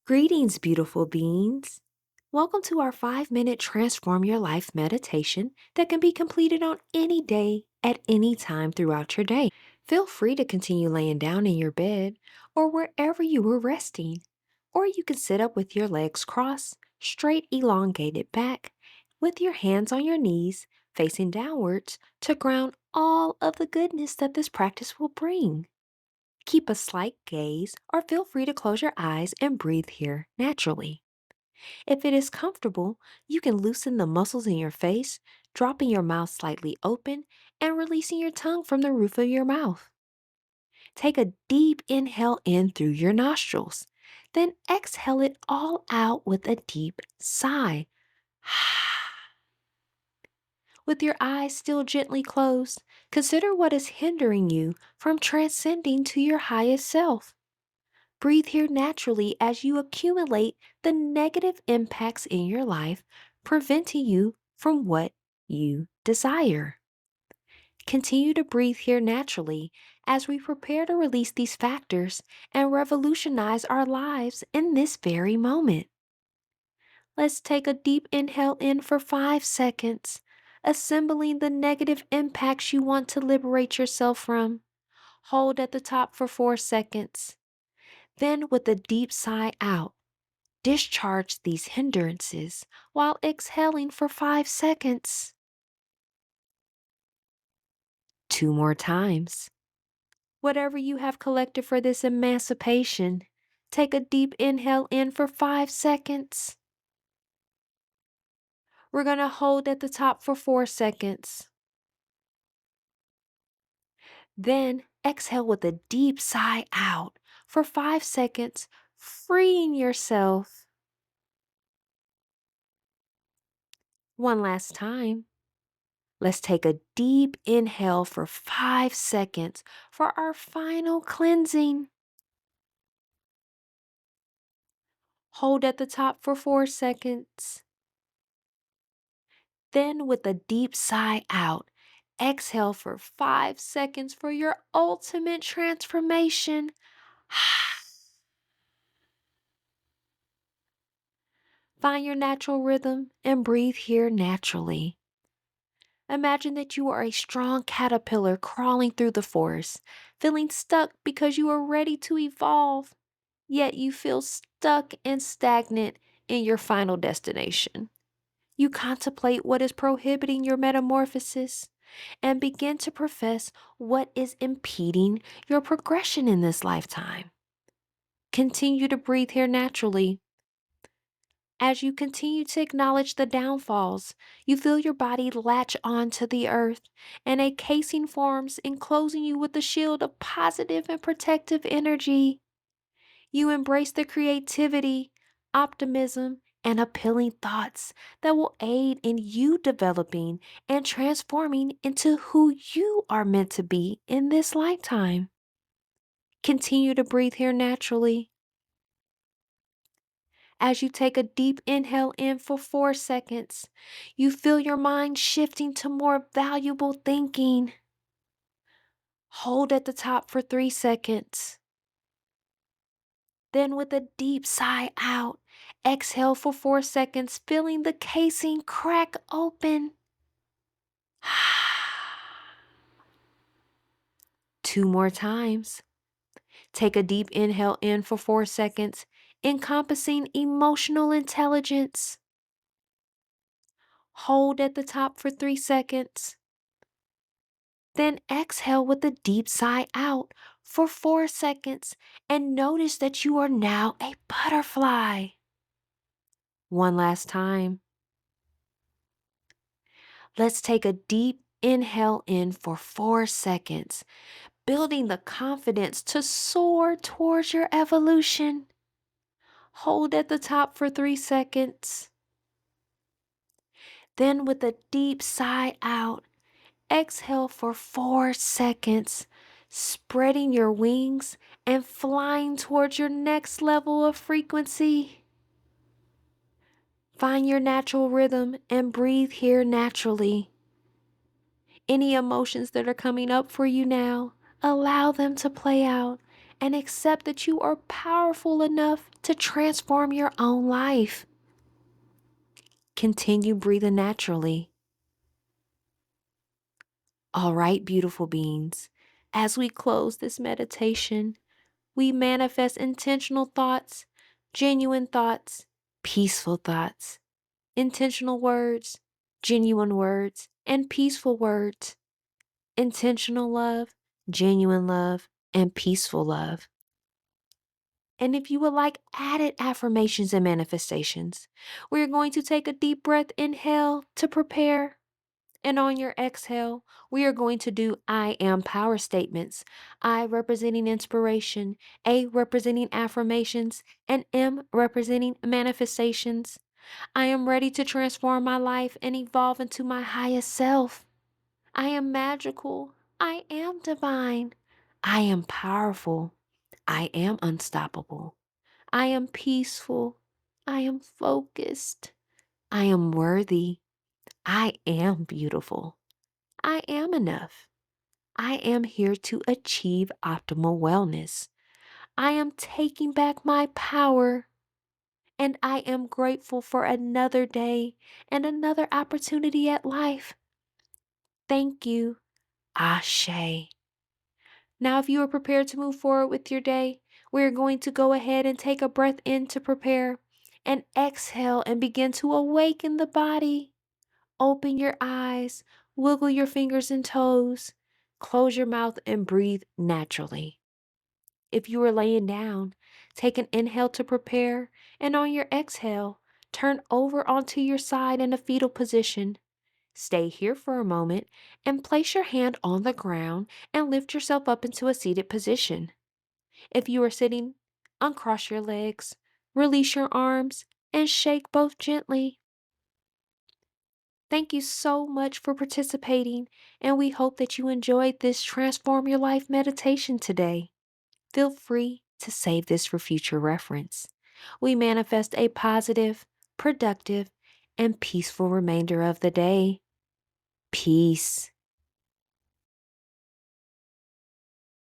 Greetings, beautiful beings. Welcome to our 5-minute Transform Your Life meditation that can be completed on any day at any time throughout your day. Feel free to continue laying down in your bed or wherever you were resting, or you can sit up with your legs crossed, straight elongated back, with your hands on your knees, facing downwards to ground all of the goodness that this practice will bring. Keep a slight gaze or feel free to close your eyes and breathe here naturally. If it is comfortable, you can loosen the muscles in your face, dropping your mouth slightly open and releasing your tongue from the roof of your mouth. Take a deep inhale in through your nostrils, then exhale it all out with a deep sigh. With your eyes still gently closed, consider what is hindering you from transcending to your highest self. Breathe here naturally as you accumulate the negative impacts in your life, preventing you from what you desire. Continue to breathe here naturally as we prepare to release these factors and revolutionize our lives in this very moment. Let's take a deep inhale in for 5 seconds, assembling the negative impacts you want to liberate yourself from. Hold at the top for 4 seconds. Then, with a deep sigh out, discharge these hindrances while exhaling for 5 seconds. 2 more times. Whatever you have collected for this emancipation, take a deep inhale in for 5 seconds. We're going to hold at the top for 4 seconds. Then exhale with a deep sigh out for 5 seconds, freeing yourself. One last time. Let's take a deep inhale for 5 seconds for our final cleansing. Hold at the top for 4 seconds. Then, with a deep sigh out, exhale for 5 seconds for your ultimate transformation. Find your natural rhythm and breathe here naturally. Imagine that you are a strong caterpillar crawling through the forest, feeling stuck because you are ready to evolve, yet you feel stuck and stagnant in your final destination. You contemplate what is prohibiting your metamorphosis and begin to profess what is impeding your progression in this lifetime. Continue to breathe here naturally. As you continue to acknowledge the downfalls, you feel your body latch onto the earth, and a casing forms enclosing you with a shield of positive and protective energy. You embrace the creativity, optimism, and appealing thoughts that will aid in you developing and transforming into who you are meant to be in this lifetime. Continue to breathe here naturally. As you take a deep inhale in for 4 seconds, you feel your mind shifting to more valuable thinking. Hold at the top for 3 seconds. Then, with a deep sigh out, exhale for 4 seconds, feeling the casing crack open. 2 more times. Take a deep inhale in for 4 seconds, encompassing emotional intelligence. Hold at the top for 3 seconds. Then exhale with a deep sigh out for 4 seconds and notice that you are now a butterfly. One last time. Let's take a deep inhale in for 4 seconds, building the confidence to soar towards your evolution. Hold at the top for 3 seconds. Then, with a deep sigh out, exhale for 4 seconds, spreading your wings and flying towards your next level of frequency. Find your natural rhythm and breathe here naturally. Any emotions that are coming up for you now, allow them to play out and accept that you are powerful enough to transform your own life. Continue breathing naturally. All right, beautiful beings. As we close this meditation, we manifest intentional thoughts, genuine thoughts, peaceful thoughts, intentional words, genuine words, and peaceful words, intentional love, genuine love, and peaceful love. And if you would like added affirmations and manifestations, we're going to take a deep breath inhale to prepare. And on your exhale, we are going to do I am power statements. I representing inspiration, A representing affirmations, and M representing manifestations. I am ready to transform my life and evolve into my highest self. I am magical. I am divine. I am powerful. I am unstoppable. I am peaceful. I am focused. I am worthy. I am beautiful. I am enough. I am here to achieve optimal wellness. I am taking back my power. And I am grateful for another day and another opportunity at life. Thank you. Ashe. Now, if you are prepared to move forward with your day, we are going to go ahead and take a breath in to prepare and exhale and begin to awaken the body. Open your eyes, wiggle your fingers and toes, close your mouth and breathe naturally. If you are laying down, take an inhale to prepare, and on your exhale, turn over onto your side in a fetal position. Stay here for a moment and place your hand on the ground and lift yourself up into a seated position. If you are sitting, uncross your legs, release your arms, and shake both gently. Thank you so much for participating, and we hope that you enjoyed this Transform Your Life meditation today. Feel free to save this for future reference. We manifest a positive, productive, and peaceful remainder of the day. Peace.